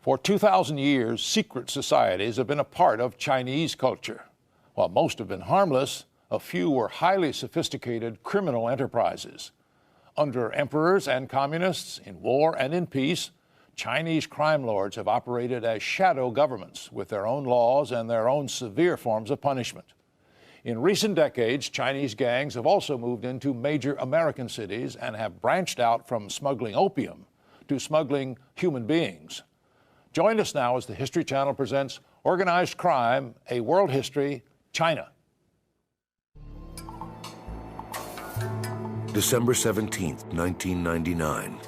For 2,000 years, secret societies have been a part of Chinese culture. While most have been harmless, a few were highly sophisticated criminal enterprises. Under emperors and communists, in war and in peace, Chinese crime lords have operated as shadow governments with their own laws and their own severe forms of punishment. In recent decades, Chinese gangs have also moved into major American cities and have branched out from smuggling opium to smuggling human beings. Join us now as the History Channel presents Organized Crime, A World History, China. December 17, 1999.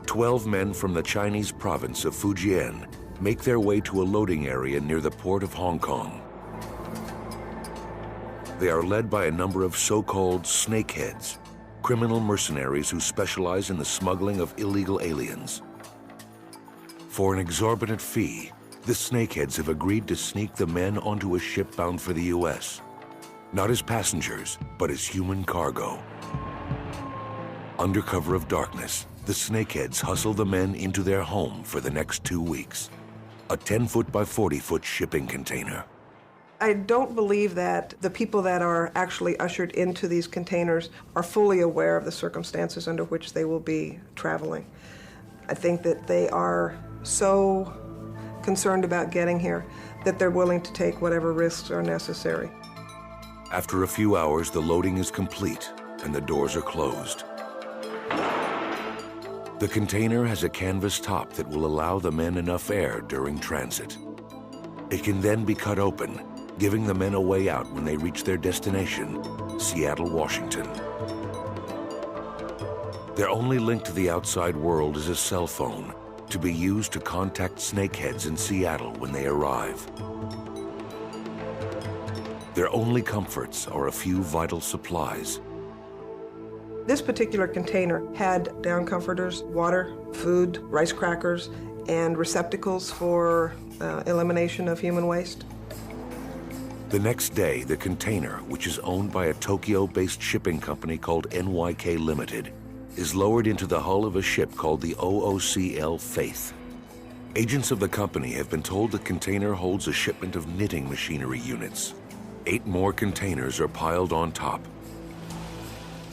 12 men from the Chinese province of Fujian make their way to a loading area near the port of Hong Kong. They are led by a number of so-called snakeheads, criminal mercenaries who specialize in the smuggling of illegal aliens. For an exorbitant fee, the snakeheads have agreed to sneak the men onto a ship bound for the U.S., not as passengers, but as human cargo. Under cover of darkness, the snakeheads hustle the men into their home for the next 2 weeks, a 10-foot by 40-foot shipping container. I don't believe that the people that are actually ushered into these containers are fully aware of the circumstances under which they will be traveling. I think that they are so concerned about getting here that they're willing to take whatever risks are necessary. After a few hours, the loading is complete and the doors are closed. The container has a canvas top that will allow the men enough air during transit. It can then be cut open, giving the men a way out when they reach their destination, Seattle, Washington. Their only link to the outside world is a cell phone to be used to contact snakeheads in Seattle when they arrive. Their only comforts are a few vital supplies. This particular container had down comforters, water, food, rice crackers, and receptacles for elimination of human waste. The next day, the container, which is owned by a Tokyo-based shipping company called NYK Limited, is lowered into the hull of a ship called the OOCL Faith. Agents of the company have been told the container holds a shipment of knitting machinery units. 8 more containers are piled on top.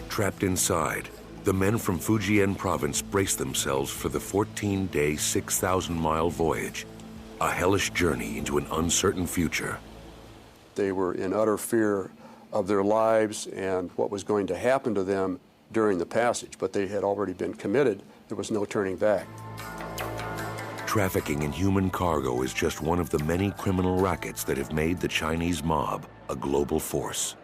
Trapped inside, the men from Fujian province brace themselves for the 14-day, 6,000-mile voyage, a hellish journey into an uncertain future. They were in utter fear of their lives and what was going to happen to them during the passage, but they had already been committed. There was no turning back. Trafficking in human cargo is just one of the many criminal rackets that have made the Chinese mob a global force.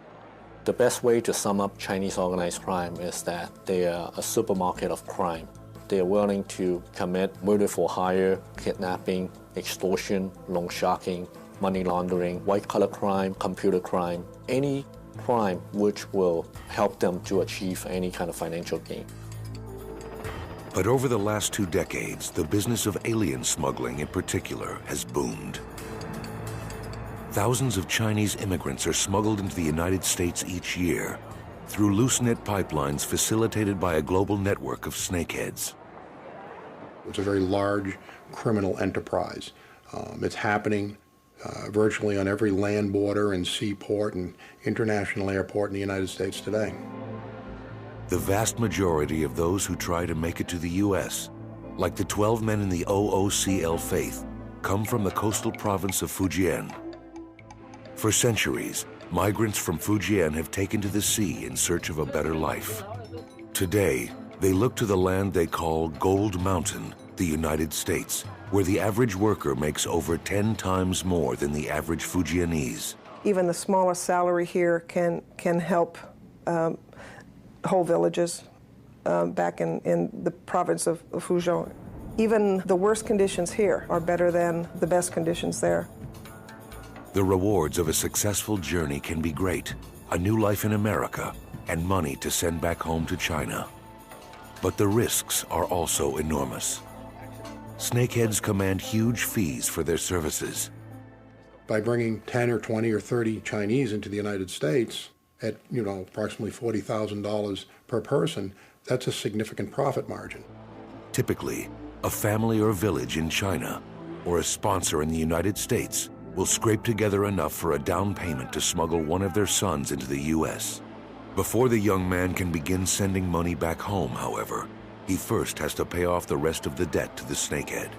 The best way to sum up Chinese organized crime is that they are a supermarket of crime. They are willing to commit murder for hire, kidnapping, extortion, loan sharking, money laundering, white-collar crime, computer crime, any crime which will help them to achieve any kind of financial gain. But over the last 2 decades, the business of alien smuggling in particular has boomed. Thousands of Chinese immigrants are smuggled into the United States each year through loose-knit pipelines facilitated by a global network of snakeheads. It's a very large criminal enterprise. It's happening virtually on every land border and seaport and international airport in the United States today. The vast majority of those who try to make it to the U.S., like the 12 men in the OOCL Faith, come from the coastal province of Fujian. For centuries, migrants from Fujian have taken to the sea in search of a better life. Today, they look to the land they call Gold Mountain, the United States, where the average worker makes over 10 times more than the average Fujianese. Even the smallest salary here can help whole villages back in the province of Fujian. Even the worst conditions here are better than the best conditions there. The rewards of a successful journey can be great, a new life in America, and money to send back home to China. But the risks are also enormous. Snakeheads command huge fees for their services. By bringing 10 or 20 or 30 Chinese into the United States at, approximately $40,000 per person, that's a significant profit margin. Typically, a family or village in China or a sponsor in the United States will scrape together enough for a down payment to smuggle one of their sons into the U.S. Before the young man can begin sending money back home, however, he first has to pay off the rest of the debt to the snakehead.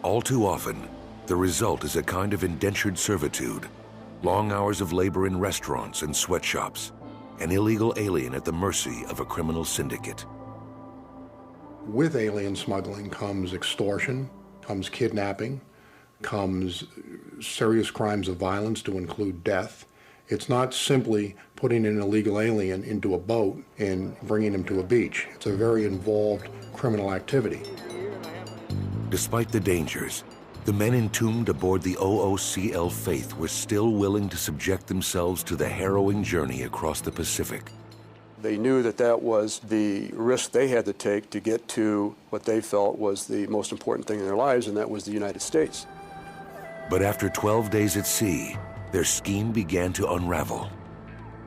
All too often, the result is a kind of indentured servitude, long hours of labor in restaurants and sweatshops, an illegal alien at the mercy of a criminal syndicate. With alien smuggling comes extortion, comes kidnapping, comes serious crimes of violence to include death. It's not simply putting an illegal alien into a boat and bringing him to a beach. It's a very involved criminal activity. Despite the dangers, the men entombed aboard the OOCL Faith were still willing to subject themselves to the harrowing journey across the Pacific. They knew that that was the risk they had to take to get to what they felt was the most important thing in their lives, and that was the United States. But after 12 days at sea, their scheme began to unravel.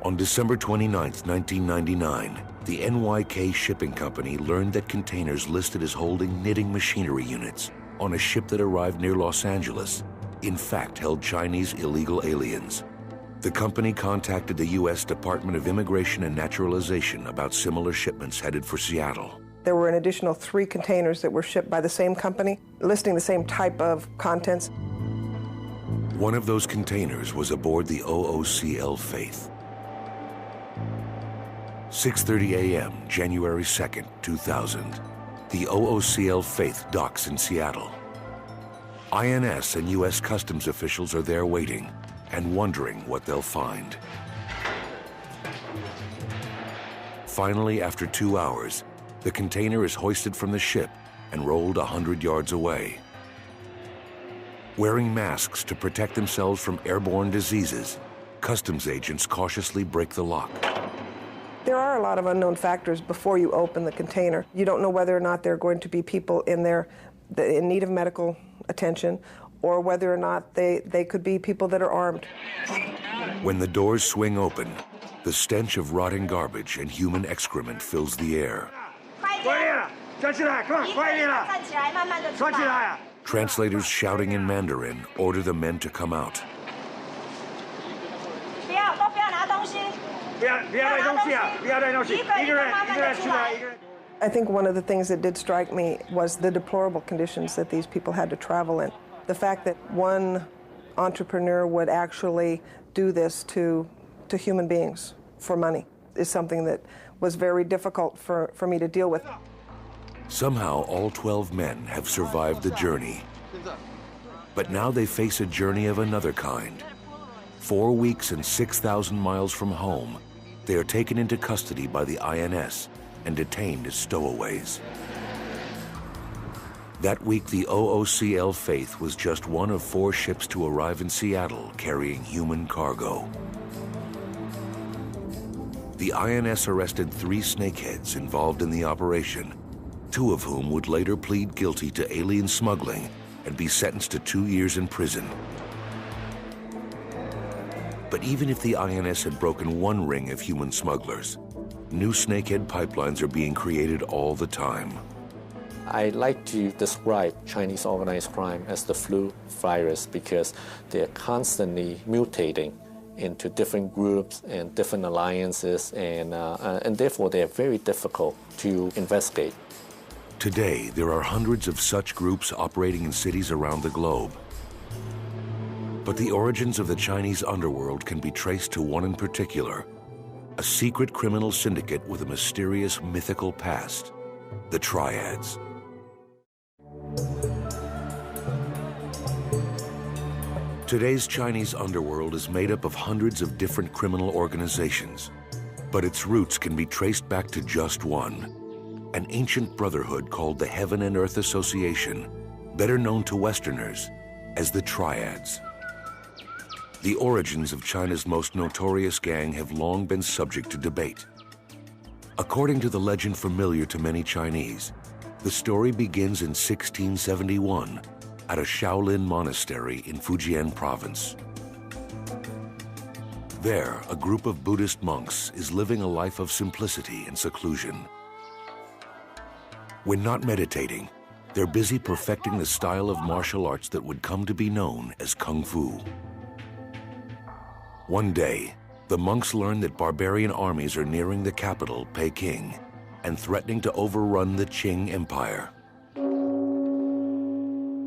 On December 29, 1999, the NYK Shipping Company learned that containers listed as holding knitting machinery units on a ship that arrived near Los Angeles, in fact held Chinese illegal aliens. The company contacted the U.S. Department of Immigration and Naturalization about similar shipments headed for Seattle. There were an additional 3 containers that were shipped by the same company, listing the same type of contents. One of those containers was aboard the OOCL Faith. 6:30 a.m., January 2nd, 2000. The OOCL Faith docks in Seattle. INS and U.S. Customs officials are there waiting and wondering what they'll find. Finally, after 2 hours, the container is hoisted from the ship and rolled 100 yards away. Wearing masks to protect themselves from airborne diseases, customs agents cautiously break the lock. There are a lot of unknown factors before you open the container. You don't know whether or not there are going to be people in there in need of medical attention, or whether or not they could be people that are armed. When the doors swing open, the stench of rotting garbage and human excrement fills the air. Translators shouting in Mandarin order the men to come out. I think one of the things that did strike me was the deplorable conditions that these people had to travel in. The fact that one entrepreneur would actually do this to human beings for money is something that was very difficult for me to deal with. Somehow, all 12 men have survived the journey. But now they face a journey of another kind. 4 weeks and 6,000 miles from home, they are taken into custody by the INS and detained as stowaways. That week, the OOCL Faith was just one of 4 ships to arrive in Seattle carrying human cargo. The INS arrested 3 snakeheads involved in the operation, 2 of whom would later plead guilty to alien smuggling and be sentenced to 2 years in prison. But even if the INS had broken one ring of human smugglers, new snakehead pipelines are being created all the time. I like to describe Chinese organized crime as the flu virus because they're constantly mutating into different groups and different alliances, and therefore they're very difficult to investigate. Today, there are hundreds of such groups operating in cities around the globe. But the origins of the Chinese underworld can be traced to one in particular, a secret criminal syndicate with a mysterious mythical past, the Triads. Today's Chinese underworld is made up of hundreds of different criminal organizations, but its roots can be traced back to just one, an ancient brotherhood called the Heaven and Earth Association, better known to Westerners as the Triads. The origins of China's most notorious gang have long been subject to debate. According to the legend familiar to many Chinese, the story begins in 1671 at a Shaolin monastery in Fujian province. There, a group of Buddhist monks is living a life of simplicity and seclusion. When not meditating, they're busy perfecting the style of martial arts that would come to be known as Kung Fu. One day, the monks learn that barbarian armies are nearing the capital, Peking, and threatening to overrun the Qing Empire.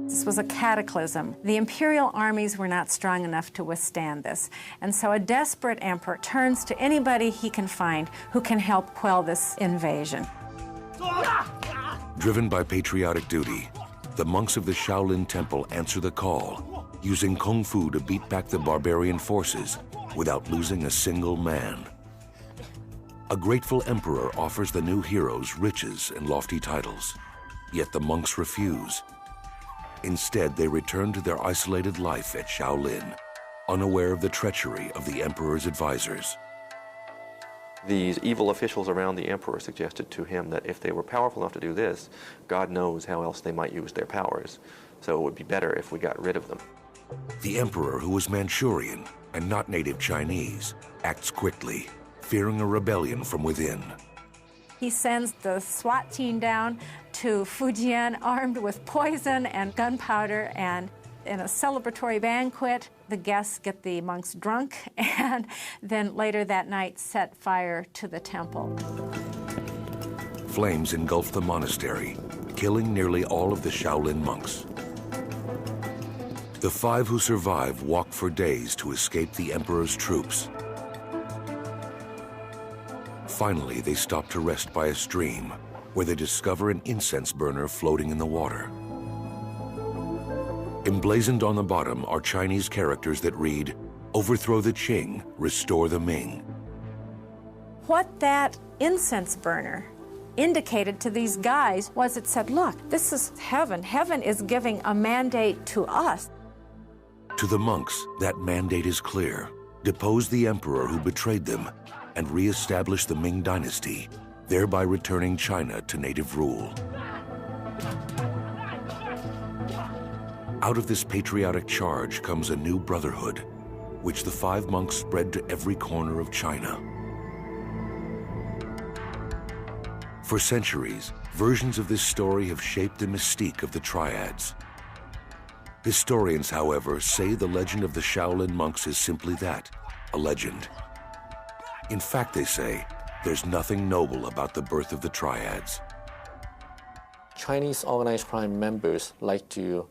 This was a cataclysm. The imperial armies were not strong enough to withstand this. And so a desperate emperor turns to anybody he can find who can help quell this invasion. Driven by patriotic duty, the monks of the Shaolin Temple answer the call, using Kung Fu to beat back the barbarian forces without losing a single man. A grateful emperor offers the new heroes riches and lofty titles, yet the monks refuse. Instead, they return to their isolated life at Shaolin, unaware of the treachery of the emperor's advisors. These evil officials around the emperor suggested to him that if they were powerful enough to do this, God knows how else they might use their powers. So it would be better if we got rid of them. The emperor, who was Manchurian and not native Chinese, acts quickly, fearing a rebellion from within. He sends the SWAT team down to Fujian armed with poison and gunpowder, and in a celebratory banquet, the guests get the monks drunk and then later that night set fire to the temple. Flames engulf the monastery, killing nearly all of the Shaolin monks. The 5 who survive walk for days to escape the emperor's troops. Finally, they stop to rest by a stream, where they discover an incense burner floating in the water. Emblazoned on the bottom are Chinese characters that read, "Overthrow the Qing, restore the Ming." What that incense burner indicated to these guys was it said, look, this is heaven. Heaven is giving a mandate to us. To the monks, that mandate is clear. Depose the emperor who betrayed them and re-establish the Ming dynasty, thereby returning China to native rule. Out of this patriotic charge comes a new brotherhood, which the 5 monks spread to every corner of China. For centuries, versions of this story have shaped the mystique of the triads. Historians, however, say the legend of the Shaolin monks is simply that, a legend. In fact, they say, there's nothing noble about the birth of the triads. Chinese organized crime members like to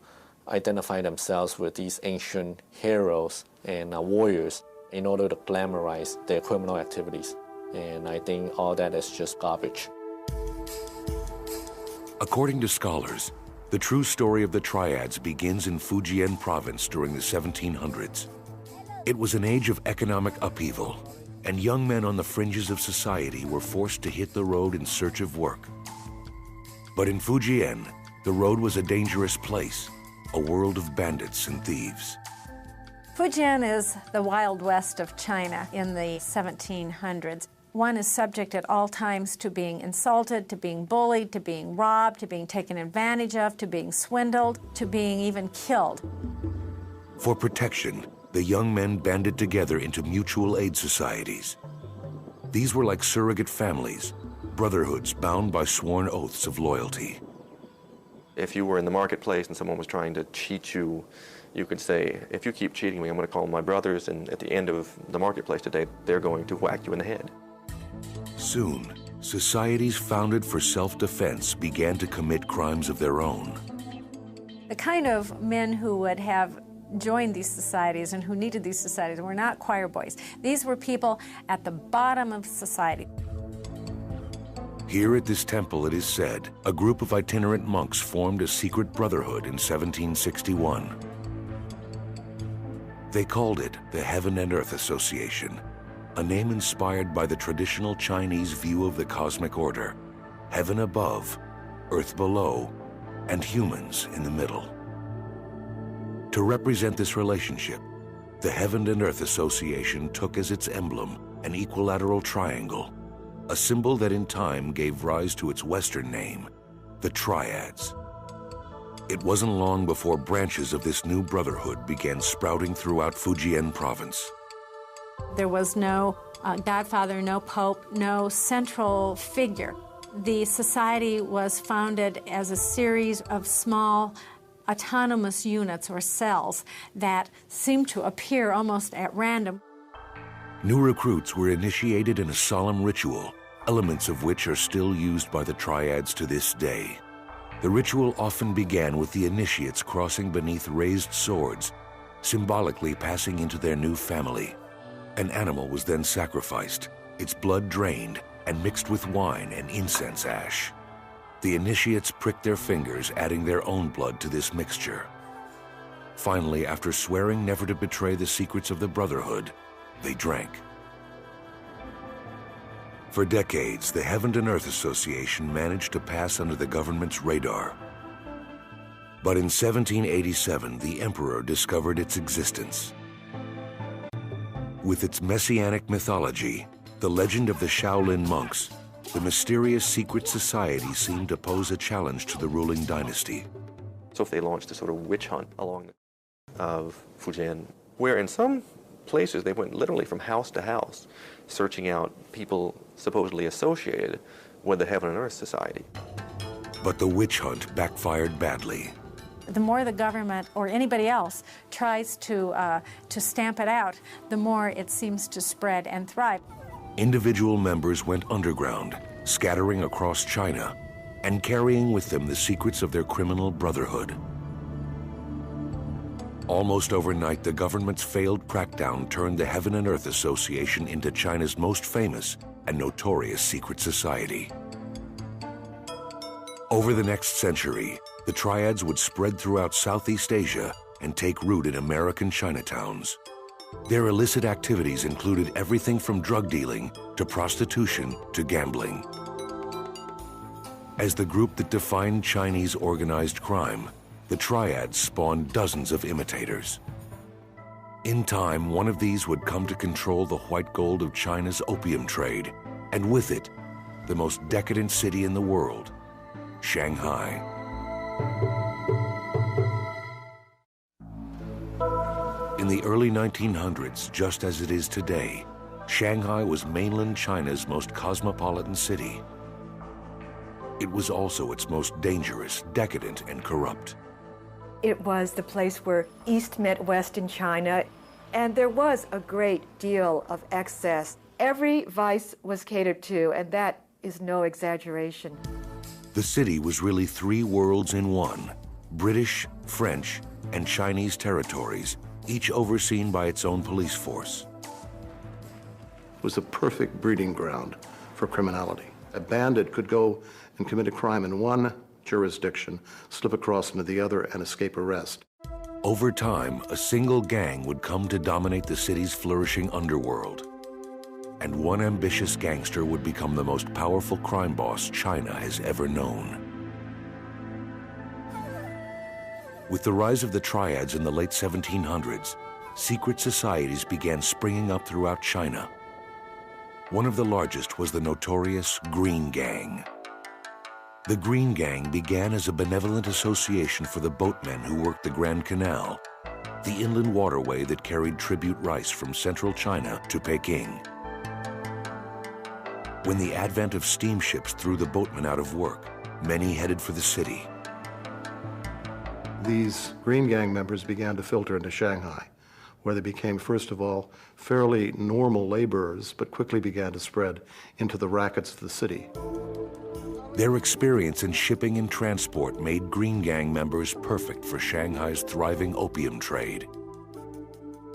identify themselves with these ancient heroes and warriors in order to glamorize their criminal activities. And I think all that is just garbage. According to scholars, the true story of the triads begins in Fujian province during the 1700s. It was an age of economic upheaval, and young men on the fringes of society were forced to hit the road in search of work. But in Fujian, the road was a dangerous place, a world of bandits and thieves. Fujian is the Wild West of China in the 1700s. One is subject at all times to being insulted, to being bullied, to being robbed, to being taken advantage of, to being swindled, to being even killed. For protection, the young men banded together into mutual aid societies. These were like surrogate families, brotherhoods bound by sworn oaths of loyalty. If you were in the marketplace and someone was trying to cheat you, you could say, if you keep cheating me, I'm going to call my brothers, and at the end of the marketplace today, they're going to whack you in the head. Soon, societies founded for self-defense began to commit crimes of their own. The kind of men who would have joined these societies and who needed these societies were not choir boys. These were people at the bottom of society. Here at this temple, it is said, a group of itinerant monks formed a secret brotherhood in 1761. They called it the Heaven and Earth Association, a name inspired by the traditional Chinese view of the cosmic order, heaven above, earth below, and humans in the middle. To represent this relationship, the Heaven and Earth Association took as its emblem an equilateral triangle, a symbol that in time gave rise to its Western name, the Triads. It wasn't long before branches of this new brotherhood began sprouting throughout Fujian province. There was no godfather, no pope, no central figure. The society was founded as a series of small autonomous units or cells that seemed to appear almost at random. New recruits were initiated in a solemn ritual, elements of which are still used by the triads to this day. The ritual often began with the initiates crossing beneath raised swords, symbolically passing into their new family. An animal was then sacrificed, its blood drained, and mixed with wine and incense ash. The initiates pricked their fingers, adding their own blood to this mixture. Finally, after swearing never to betray the secrets of the Brotherhood, they drank. For decades, the Heaven and Earth Association managed to pass under the government's radar. But in 1787, the emperor discovered its existence. With its messianic mythology, the legend of the Shaolin monks, the mysterious secret society seemed to pose a challenge to the ruling dynasty. So if they launched a sort of witch hunt along of Fujian, where in some places they went literally from house to house, searching out people supposedly associated with the Heaven and Earth Society. But the witch hunt backfired badly. The more the government or anybody else tries to stamp it out, the more it seems to spread and thrive. Individual members went underground, scattering across China, and carrying with them the secrets of their criminal brotherhood. Almost overnight, the government's failed crackdown turned the Heaven and Earth Association into China's most famous and notorious secret society. Over the next century, the triads would spread throughout Southeast Asia and take root in American Chinatowns. Their illicit activities included everything from drug dealing to prostitution to gambling. As the group that defined Chinese organized crime, the triads spawned dozens of imitators. In time, one of these would come to control the white gold of China's opium trade, and with it, the most decadent city in the world, Shanghai. In the early 1900s, just as it is today, Shanghai was mainland China's most cosmopolitan city. It was also its most dangerous, decadent, and corrupt. It was the place where East met West in China, and there was a great deal of excess. Every vice was catered to, and that is no exaggeration. The city was really three worlds in one: British, French, and Chinese territories, each overseen by its own police force. It was a perfect breeding ground for criminality. A bandit could go and commit a crime in one jurisdiction, slip across into the other, and escape arrest. Over time, a single gang would come to dominate the city's flourishing underworld. And one ambitious gangster would become the most powerful crime boss China has ever known. With the rise of the triads in the late 1700s, secret societies began springing up throughout China. One of the largest was the notorious Green Gang. The Green Gang began as a benevolent association for the boatmen who worked the Grand Canal, the inland waterway that carried tribute rice from central China to Peking. When the advent of steamships threw the boatmen out of work, many headed for the city. These Green Gang members began to filter into Shanghai, where they became, first of all, fairly normal laborers, but quickly began to spread into the rackets of the city. Their experience in shipping and transport made Green Gang members perfect for Shanghai's thriving opium trade.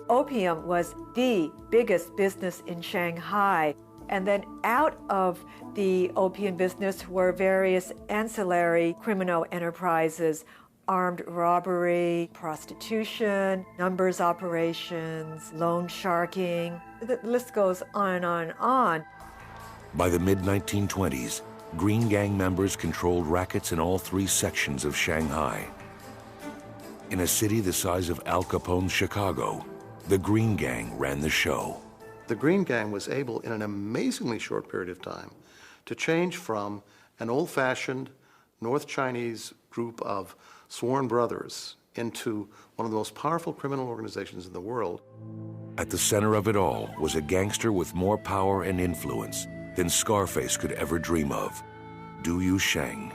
Opium was the biggest business in Shanghai. And then out of the opium business were various ancillary criminal enterprises: armed robbery, prostitution, numbers operations, loan sharking. The list goes on and on and on. By the mid-1920s, Green Gang members controlled rackets in all three sections of Shanghai. In a city the size of Al Capone's Chicago, the Green Gang ran the show. The Green Gang was able, in an amazingly short period of time, to change from an old-fashioned North Chinese group of sworn brothers into one of the most powerful criminal organizations in the world. At the center of it all was a gangster with more power and influence than Scarface could ever dream of: Du Yusheng.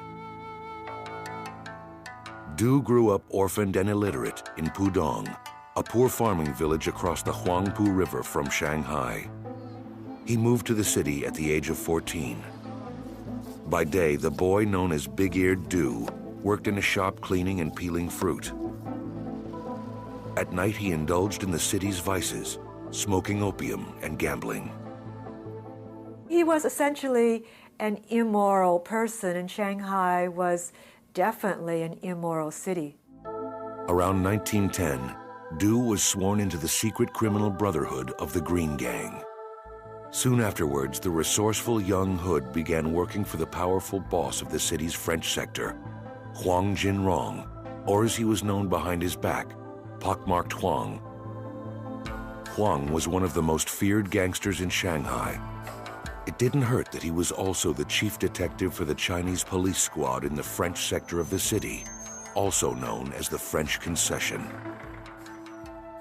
Du grew up orphaned and illiterate in Pudong, a poor farming village across the Huangpu River from Shanghai. He moved to the city at the age of 14. By day, the boy known as Big-Eared Du worked in a shop cleaning and peeling fruit. At night, he indulged in the city's vices, smoking opium and gambling. He was essentially an immoral person, and Shanghai was definitely an immoral city. Around 1910, Du was sworn into the secret criminal brotherhood of the Green Gang. Soon afterwards, the resourceful young Hood began working for the powerful boss of the city's French sector, Huang Jinrong, or as he was known behind his back, Pockmarked Huang. Huang was one of the most feared gangsters in Shanghai. It didn't hurt that he was also the chief detective for the Chinese police squad in the French sector of the city, also known as the French Concession.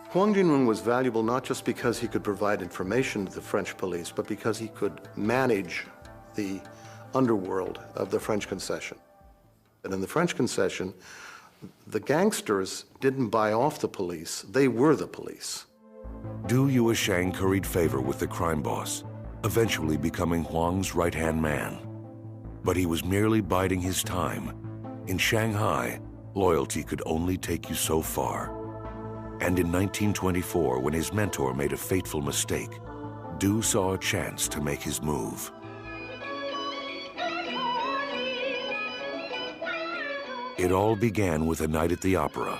Huang Jinrong was valuable not just because he could provide information to the French police, but because he could manage the underworld of the French Concession. And in the French Concession, the gangsters didn't buy off the police, they were the police. Du Yusheng curried favor with the crime boss, eventually becoming Huang's right-hand man. But he was merely biding his time. In Shanghai, loyalty could only take you so far. And in 1924, when his mentor made a fateful mistake, Du saw a chance to make his move. It all began with a night at the opera.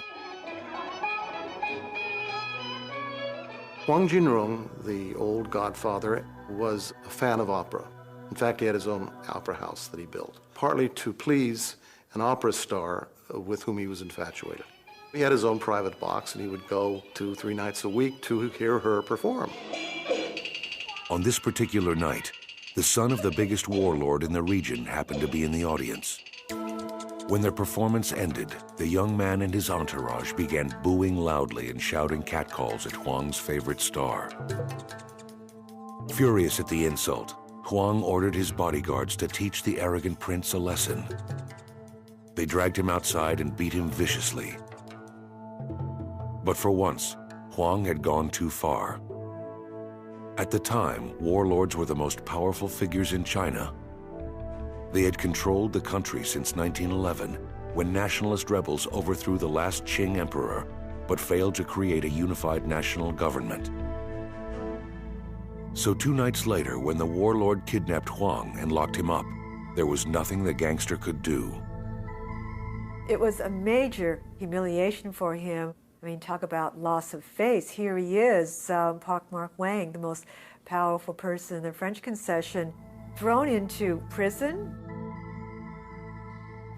Huang Jinrong, the old godfather, was a fan of opera. In fact, he had his own opera house that he built, partly to please an opera star with whom he was infatuated. He had his own private box, and he would go 2-3 nights a week to hear her perform. On this particular night, the son of the biggest warlord in the region happened to be in the audience. When their performance ended, the young man and his entourage began booing loudly and shouting catcalls at Huang's favorite star. Furious at the insult, Huang ordered his bodyguards to teach the arrogant prince a lesson. They dragged him outside and beat him viciously. But for once, Huang had gone too far. At the time, warlords were the most powerful figures in China. They had controlled the country since 1911, when nationalist rebels overthrew the last Qing emperor, but failed to create a unified national government. So 2 nights later, when the warlord kidnapped Huang and locked him up, there was nothing the gangster could do. It was a major humiliation for him. I mean, talk about loss of face. Here he is, Pockmarked Wang, the most powerful person in the French Concession, thrown into prison.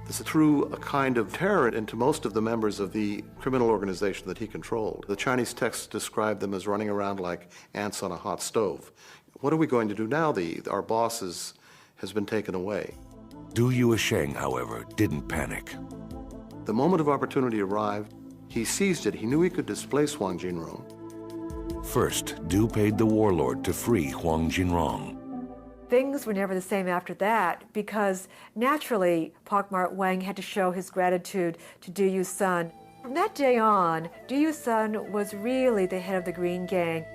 This threw a kind of terror into most of the members of the criminal organization that he controlled. The Chinese texts describe them as running around like ants on a hot stove. What are we going to do now? Our boss has been taken away. Du Yusheng, however, didn't panic. The moment of opportunity arrived. He seized it. He knew he could displace Huang Jinrong. First, Du paid the warlord to free Huang Jinrong. Things were never the same after that, because naturally, Pockmarked Wang had to show his gratitude to Du Yu's son. From that day on, Du Yu's son was really the head of the Green Gang.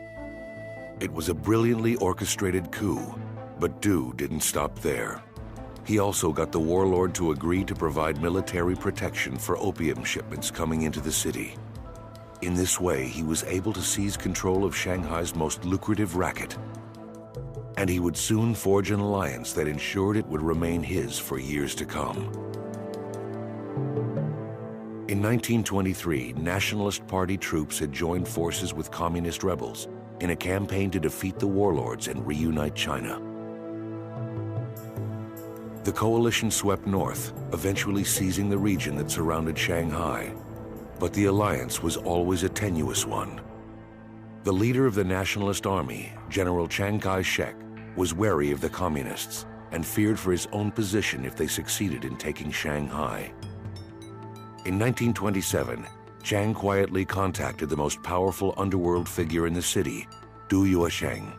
It was a brilliantly orchestrated coup, but Du didn't stop there. He also got the warlord to agree to provide military protection for opium shipments coming into the city. In this way, he was able to seize control of Shanghai's most lucrative racket. And he would soon forge an alliance that ensured it would remain his for years to come. In 1923, Nationalist Party troops had joined forces with communist rebels in a campaign to defeat the warlords and reunite China. The coalition swept north, eventually seizing the region that surrounded Shanghai. But the alliance was always a tenuous one. The leader of the Nationalist Army, General Chiang Kai-shek, was wary of the communists and feared for his own position if they succeeded in taking Shanghai. In 1927, Chiang quietly contacted the most powerful underworld figure in the city, Du Yusheng.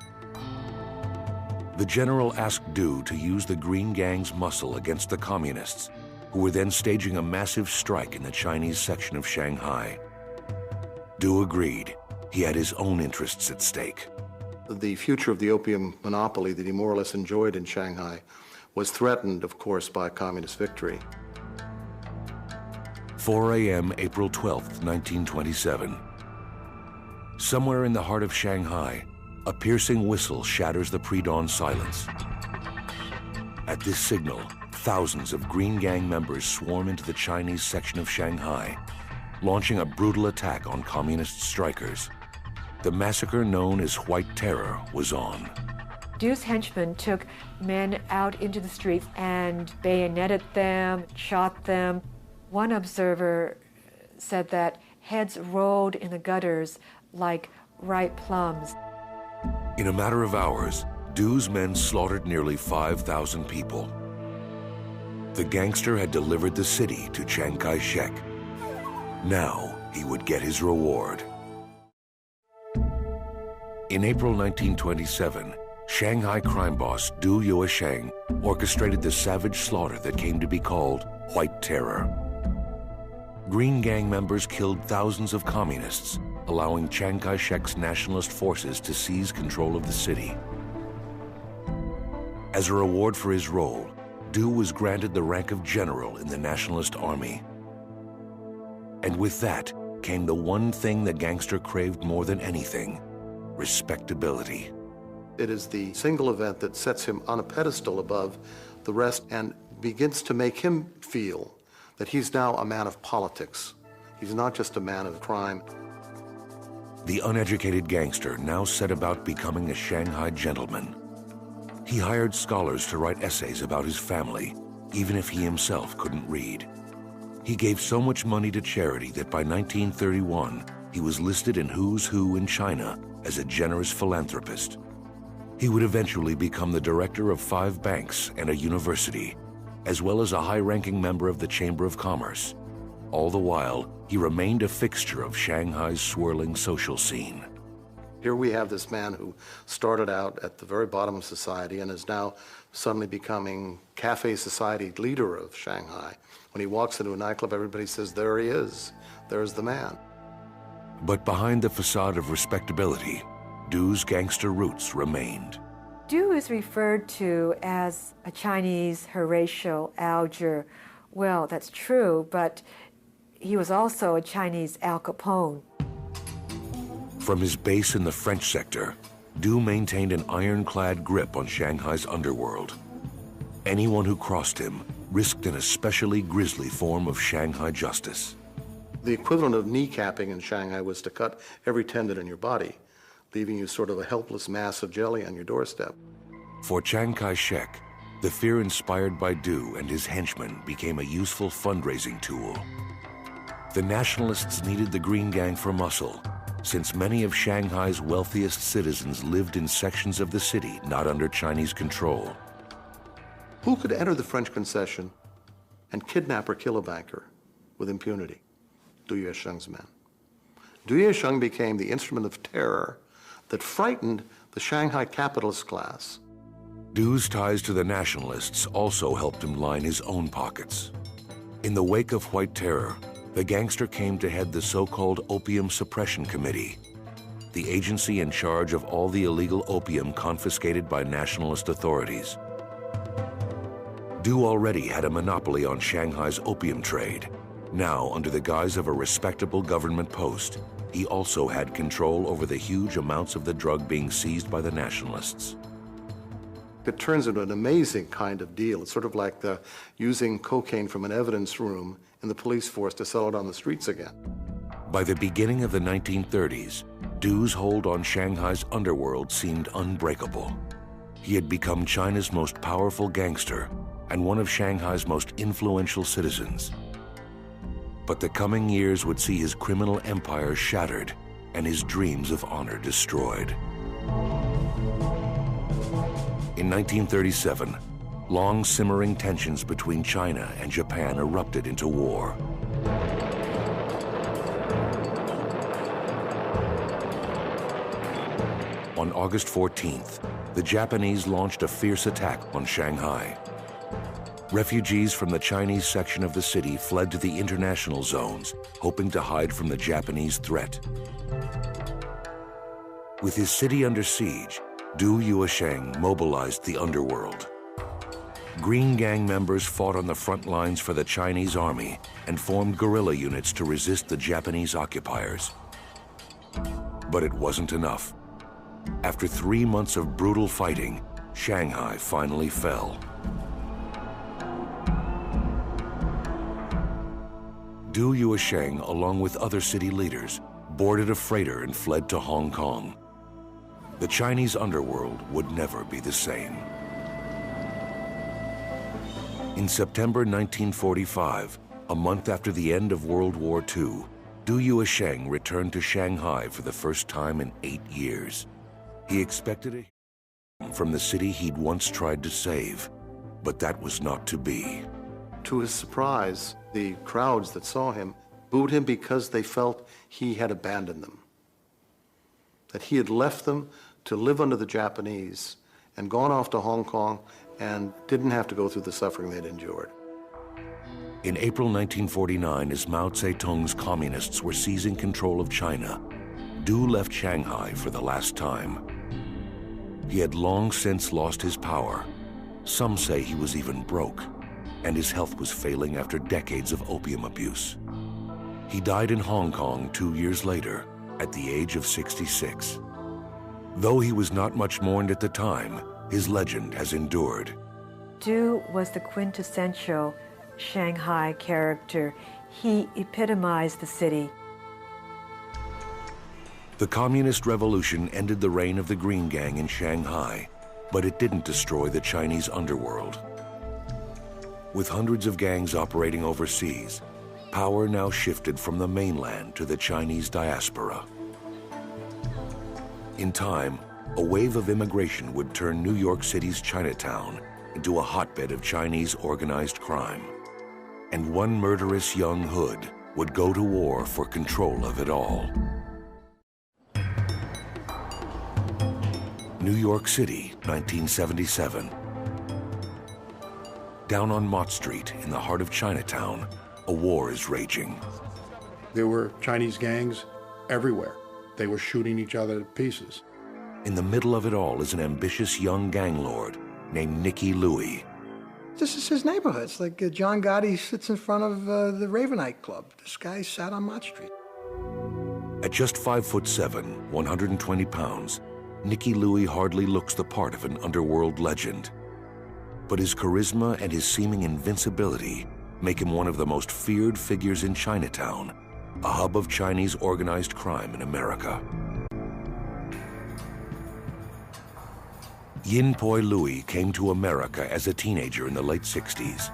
The general asked Du to use the Green Gang's muscle against the communists, who were then staging a massive strike in the Chinese section of Shanghai. Du agreed. He had his own interests at stake. The future of the opium monopoly that he more or less enjoyed in Shanghai was threatened, of course, by communist victory. 4 a.m., April 12th, 1927. Somewhere in the heart of Shanghai, a piercing whistle shatters the pre-dawn silence. At this signal, thousands of Green Gang members swarm into the Chinese section of Shanghai, launching a brutal attack on communist strikers. The massacre known as White Terror was on. Du's henchmen took men out into the streets and bayoneted them, shot them. One observer said that heads rolled in the gutters like ripe plums. In a matter of hours, Du's men slaughtered nearly 5,000 people. The gangster had delivered the city to Chiang Kai-shek. Now he would get his reward. In April 1927, Shanghai crime boss Du Yuesheng orchestrated the savage slaughter that came to be called White Terror. Green Gang members killed thousands of communists, allowing Chiang Kai-shek's nationalist forces to seize control of the city. As a reward for his role, Du was granted the rank of general in the nationalist army. And with that came the one thing the gangster craved more than anything: respectability. It is the single event that sets him on a pedestal above the rest and begins to make him feel that he's now a man of politics. He's not just a man of crime. The uneducated gangster now set about becoming a Shanghai gentleman. He hired scholars to write essays about his family, even if he himself couldn't read. He gave so much money to charity that by 1931, he was listed in Who's Who in China as a generous philanthropist. He would eventually become the director of 5 banks and a university, as well as a high-ranking member of the Chamber of Commerce. All the while, he remained a fixture of Shanghai's swirling social scene. Here we have this man who started out at the very bottom of society and is now suddenly becoming cafe society leader of Shanghai. When he walks into a nightclub, everybody says, there he is, there's the man. But behind the facade of respectability, Du's gangster roots remained. Du is referred to as a Chinese Horatio Alger. Well, that's true, but he was also a Chinese Al Capone. From his base in the French sector, Du maintained an ironclad grip on Shanghai's underworld. Anyone who crossed him risked an especially grisly form of Shanghai justice. The equivalent of kneecapping in Shanghai was to cut every tendon in your body, leaving you sort of a helpless mass of jelly on your doorstep. For Chiang Kai-shek, the fear inspired by Du and his henchmen became a useful fundraising tool. The nationalists needed the Green Gang for muscle, since many of Shanghai's wealthiest citizens lived in sections of the city not under Chinese control. Who could enter the French concession and kidnap or kill a banker with impunity? Du Yuesheng's men. Du Yuesheng became the instrument of terror that frightened the Shanghai capitalist class. Du's ties to the nationalists also helped him line his own pockets. In the wake of White Terror, the gangster came to head the so-called Opium Suppression Committee, the agency in charge of all the illegal opium confiscated by nationalist authorities. Du already had a monopoly on Shanghai's opium trade. Now, under the guise of a respectable government post, he also had control over the huge amounts of the drug being seized by the nationalists. It turns into an amazing kind of deal. It's sort of like using cocaine from an evidence room in the police force to sell it on the streets again. By the beginning of the 1930s, Du's hold on Shanghai's underworld seemed unbreakable. He had become China's most powerful gangster and one of Shanghai's most influential citizens. But the coming years would see his criminal empire shattered and his dreams of honor destroyed. In 1937, long simmering tensions between China and Japan erupted into war. On August 14th, the Japanese launched a fierce attack on Shanghai. Refugees from the Chinese section of the city fled to the international zones, hoping to hide from the Japanese threat. With his city under siege, Du Yuesheng mobilized the underworld. Green Gang members fought on the front lines for the Chinese army and formed guerrilla units to resist the Japanese occupiers. But it wasn't enough. After 3 months of brutal fighting, Shanghai finally fell. Du Yuesheng, along with other city leaders, boarded a freighter and fled to Hong Kong. The Chinese underworld would never be the same. In September 1945, a month after the end of World War II, Du Yuesheng returned to Shanghai for the first time in 8 years. He expected a from the city he'd once tried to save, but that was not to be. To his surprise, the crowds that saw him booed him because they felt he had abandoned them, that he had left them to live under the Japanese and gone off to Hong Kong and didn't have to go through the suffering they'd endured. In April 1949, as Mao Zedong's communists were seizing control of China, Du left Shanghai for the last time. He had long since lost his power. Some say he was even broke, and his health was failing after decades of opium abuse. He died in Hong Kong 2 years later, at the age of 66. Though he was not much mourned at the time, his legend has endured. Du was the quintessential Shanghai character. He epitomized the city. The Communist Revolution ended the reign of the Green Gang in Shanghai, but it didn't destroy the Chinese underworld. With hundreds of gangs operating overseas, power now shifted from the mainland to the Chinese diaspora. In time, a wave of immigration would turn New York City's Chinatown into a hotbed of Chinese organized crime. And one murderous young hood would go to war for control of it all. New York City, 1977. Down on Mott Street, in the heart of Chinatown, a war is raging. There were Chinese gangs everywhere. They were shooting each other to pieces. In the middle of it all is an ambitious young gang lord named Nicky Louie. This is his neighborhood. It's like John Gotti sits in front of the Ravenite Club. This guy sat on Mott Street. At just 5'7", 120 pounds, Nicky Louie hardly looks the part of an underworld legend. But his charisma and his seeming invincibility make him one of the most feared figures in Chinatown, a hub of Chinese organized crime in America. Yin Poi Louie came to America as a teenager in the late 60s.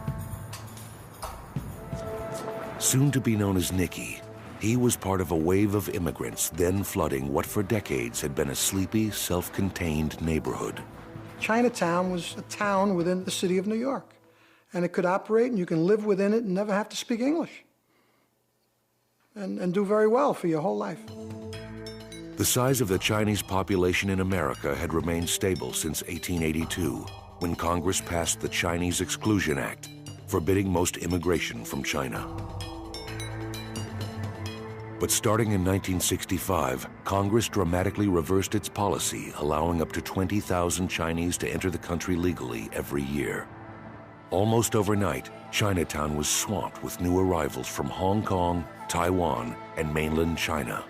Soon to be known as Nicky, he was part of a wave of immigrants then flooding what for decades had been a sleepy, self-contained neighborhood. Chinatown was a town within the city of New York, and it could operate, and you can live within it and never have to speak English, and do very well for your whole life. The size of the Chinese population in America had remained stable since 1882, when Congress passed the Chinese Exclusion Act, forbidding most immigration from China. But starting in 1965, Congress dramatically reversed its policy, allowing up to 20,000 Chinese to enter the country legally every year. Almost overnight, Chinatown was swamped with new arrivals from Hong Kong, Taiwan, and mainland China.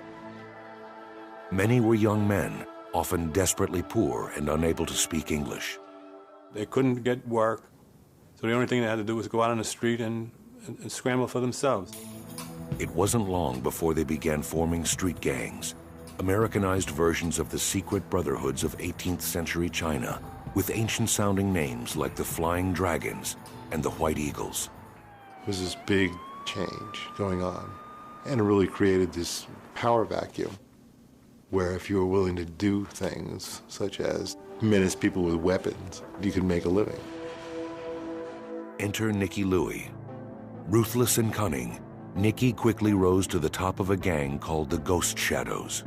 Many were young men, often desperately poor and unable to speak English. They couldn't get work, so the only thing they had to do was go out on the street and scramble for themselves. It wasn't long before they began forming street gangs, Americanized versions of the secret brotherhoods of 18th century China, with ancient-sounding names like the Flying Dragons and the White Eagles. It was this big change going on, and it really created this power vacuum where if you were willing to do things such as menace people with weapons, you could make a living. Enter Nicky Louie. Ruthless and cunning, Nicky quickly rose to the top of a gang called the Ghost Shadows.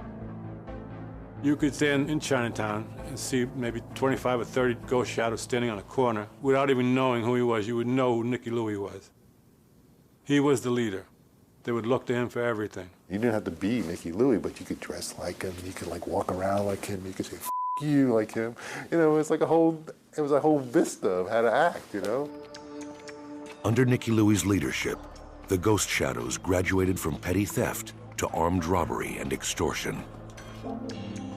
You could stand in Chinatown and see maybe 25 or 30 ghost shadows standing on a corner. Without even knowing who he was, you would know who Nicky Louie was. He was the leader. They would look to him for everything. You didn't have to be Nicky Louie, but you could dress like him. You could like walk around like him. You could say "F you" like him. You know, it's like it was a whole vista of how to act. You know. Under Nicky Louie's leadership, the ghost shadows graduated from petty theft to armed robbery and extortion.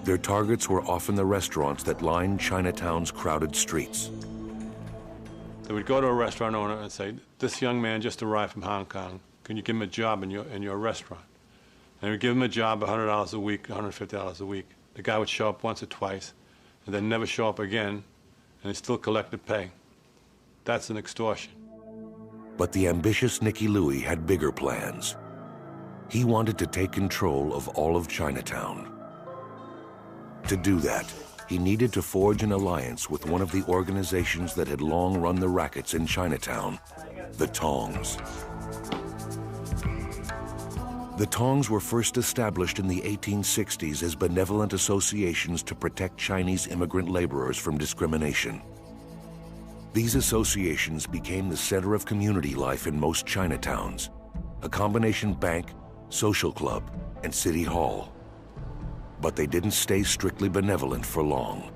Their targets were often the restaurants that lined Chinatown's crowded streets. They would go to a restaurant owner and say, "This young man just arrived from Hong Kong. Can you give him a job in your restaurant?" And they would give him a job, $100 a week, $150 a week. The guy would show up once or twice, and then never show up again, and he still collected pay. That's an extortion. But the ambitious Nicky Louie had bigger plans. He wanted to take control of all of Chinatown. To do that, he needed to forge an alliance with one of the organizations that had long run the rackets in Chinatown, the Tongs. The Tongs were first established in the 1860s as benevolent associations to protect Chinese immigrant laborers from discrimination. These associations became the center of community life in most Chinatowns, a combination bank, social club, and city hall. But they didn't stay strictly benevolent for long.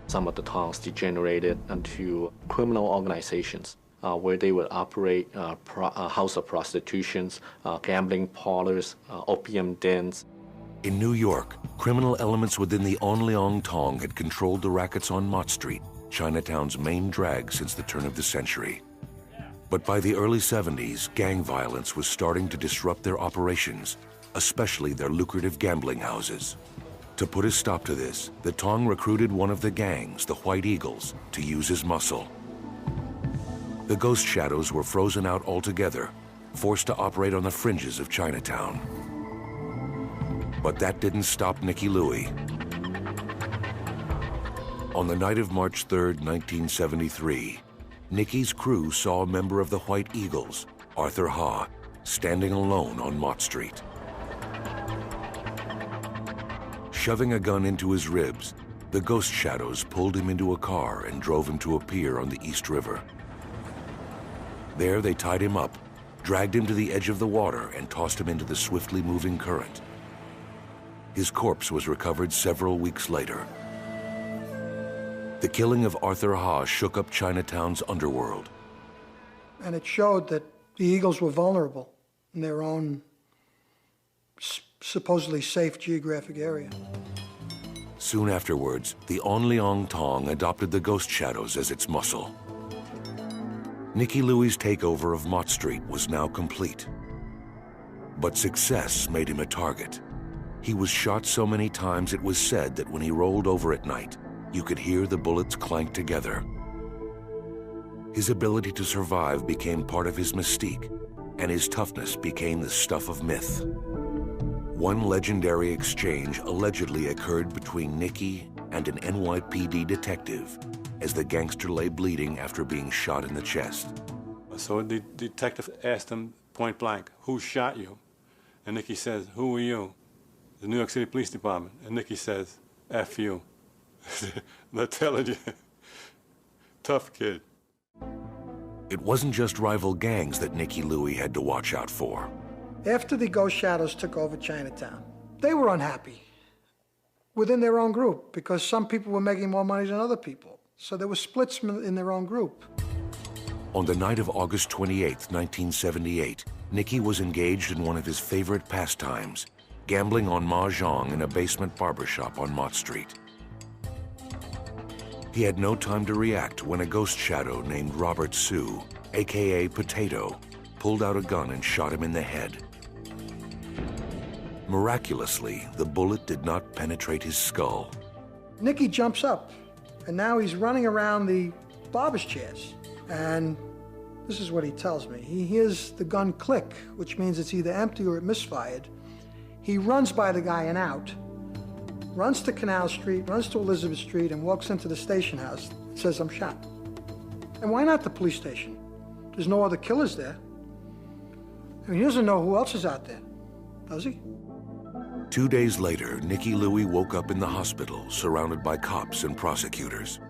Some of the Tongs degenerated into criminal organizations where they would operate house of prostitutions, gambling parlors, opium dens. In New York, criminal elements within the Onleong Tong had controlled the rackets on Mott Street, Chinatown's main drag since the turn of the century. But by the early 70s, gang violence was starting to disrupt their operations, especially their lucrative gambling houses. To put a stop to this, the Tong recruited one of the gangs, the White Eagles, to use his muscle. The ghost shadows were frozen out altogether, forced to operate on the fringes of Chinatown. But that didn't stop Nicky Louie. On the night of March 3rd, 1973, Nicky's crew saw a member of the White Eagles, Arthur Ha, standing alone on Mott Street. Shoving a gun into his ribs, the ghost shadows pulled him into a car and drove him to a pier on the East River. There they tied him up, dragged him to the edge of the water, and tossed him into the swiftly moving current. His corpse was recovered several weeks later. The killing of Arthur Ha shook up Chinatown's underworld. And it showed that the Eagles were vulnerable in their own supposedly safe geographic area. Soon afterwards, the Onleong Tong adopted the ghost shadows as its muscle. Nicky Louie's takeover of Mott Street was now complete. But success made him a target. He was shot so many times it was said that when he rolled over at night, you could hear the bullets clank together. His ability to survive became part of his mystique, and his toughness became the stuff of myth. One legendary exchange allegedly occurred between Nicky and an NYPD detective as the gangster lay bleeding after being shot in the chest. So the detective asked him point blank, "Who shot you?" And Nicky says, "Who are you?" "The New York City Police Department." And Nicky says, "F you." They're telling you. Tough kid. It wasn't just rival gangs that Nicky Louie had to watch out for. After the Ghost Shadows took over Chinatown, they were unhappy within their own group because some people were making more money than other people. So there were splits in their own group. On the night of August 28, 1978, Nicky was engaged in one of his favorite pastimes, gambling on mahjong in a basement barbershop on Mott Street. He had no time to react when a ghost shadow named Robert Sue, aka Potato, pulled out a gun and shot him in the head. Miraculously, the bullet did not penetrate his skull. Nicky jumps up, and now he's running around the barber's chairs. And this is what he tells me. He hears the gun click, which means it's either empty or it misfired. He runs by the guy and out, runs to Canal Street, runs to Elizabeth Street, and walks into the station house and says, "I'm shot." And why not the police station? There's no other killers there. I mean, he doesn't know who else is out there. Does he? 2 days later, Nicky Louie woke up in the hospital, surrounded by cops and prosecutors.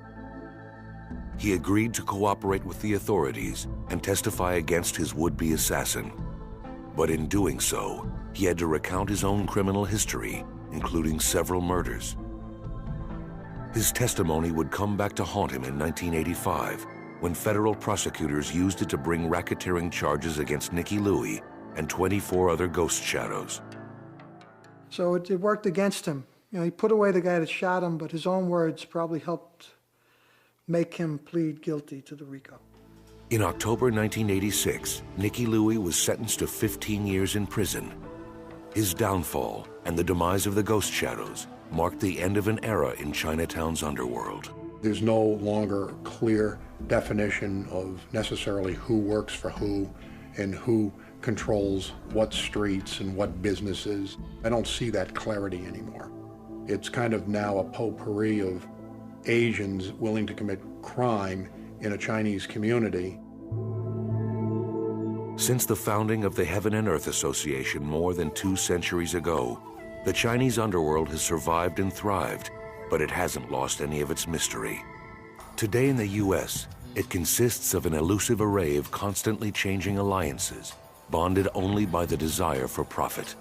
He agreed to cooperate with the authorities and testify against his would-be assassin. But in doing so, he had to recount his own criminal history, including several murders. His testimony would come back to haunt him in 1985, when federal prosecutors used it to bring racketeering charges against Nicky Louie and 24 other ghost shadows. So it worked against him. You know, he put away the guy that shot him, but his own words probably helped make him plead guilty to the RICO. In October 1986, Nicky Louie was sentenced to 15 years in prison. His downfall and the demise of the ghost shadows marked the end of an era in Chinatown's underworld. There's no longer a clear definition of necessarily who works for who and who controls what streets and what businesses. I don't see that clarity anymore. It's kind of now a potpourri of Asians willing to commit crime in a Chinese community. Since the founding of the Heaven and Earth Association more than 2 centuries ago, the Chinese underworld has survived and thrived, but it hasn't lost any of its mystery. Today in the U.S., it consists of an elusive array of constantly changing alliances, bonded only by the desire for profit.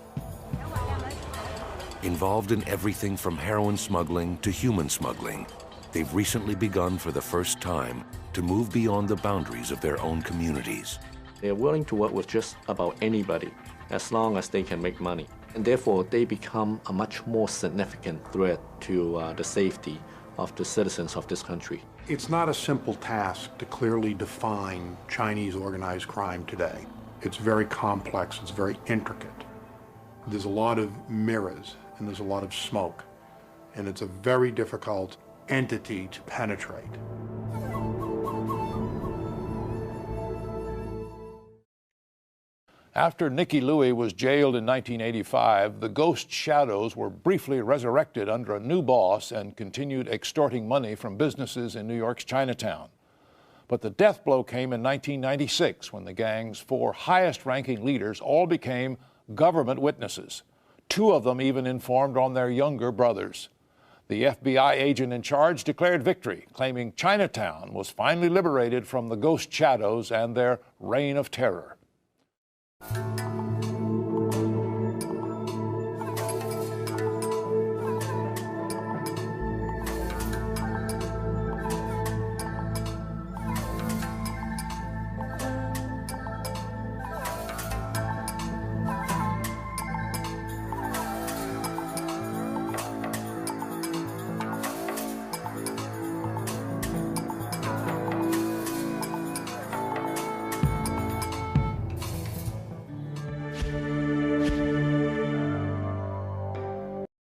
Involved in everything from heroin smuggling to human smuggling, they've recently begun for the first time to move beyond the boundaries of their own communities. They're willing to work with just about anybody as long as they can make money. And therefore, they become a much more significant threat to the safety of the citizens of this country. It's not a simple task to clearly define Chinese organized crime today. It's very complex, it's very intricate. There's a lot of mirrors and there's a lot of smoke, and it's a very difficult entity to penetrate. After Nicky Louie was jailed in 1985, the ghost shadows were briefly resurrected under a new boss and continued extorting money from businesses in New York's Chinatown. But the death blow came in 1996 when the gang's 4 highest-ranking leaders all became government witnesses. 2 of them even informed on their younger brothers. The FBI agent in charge declared victory, claiming Chinatown was finally liberated from the ghost shadows and their reign of terror.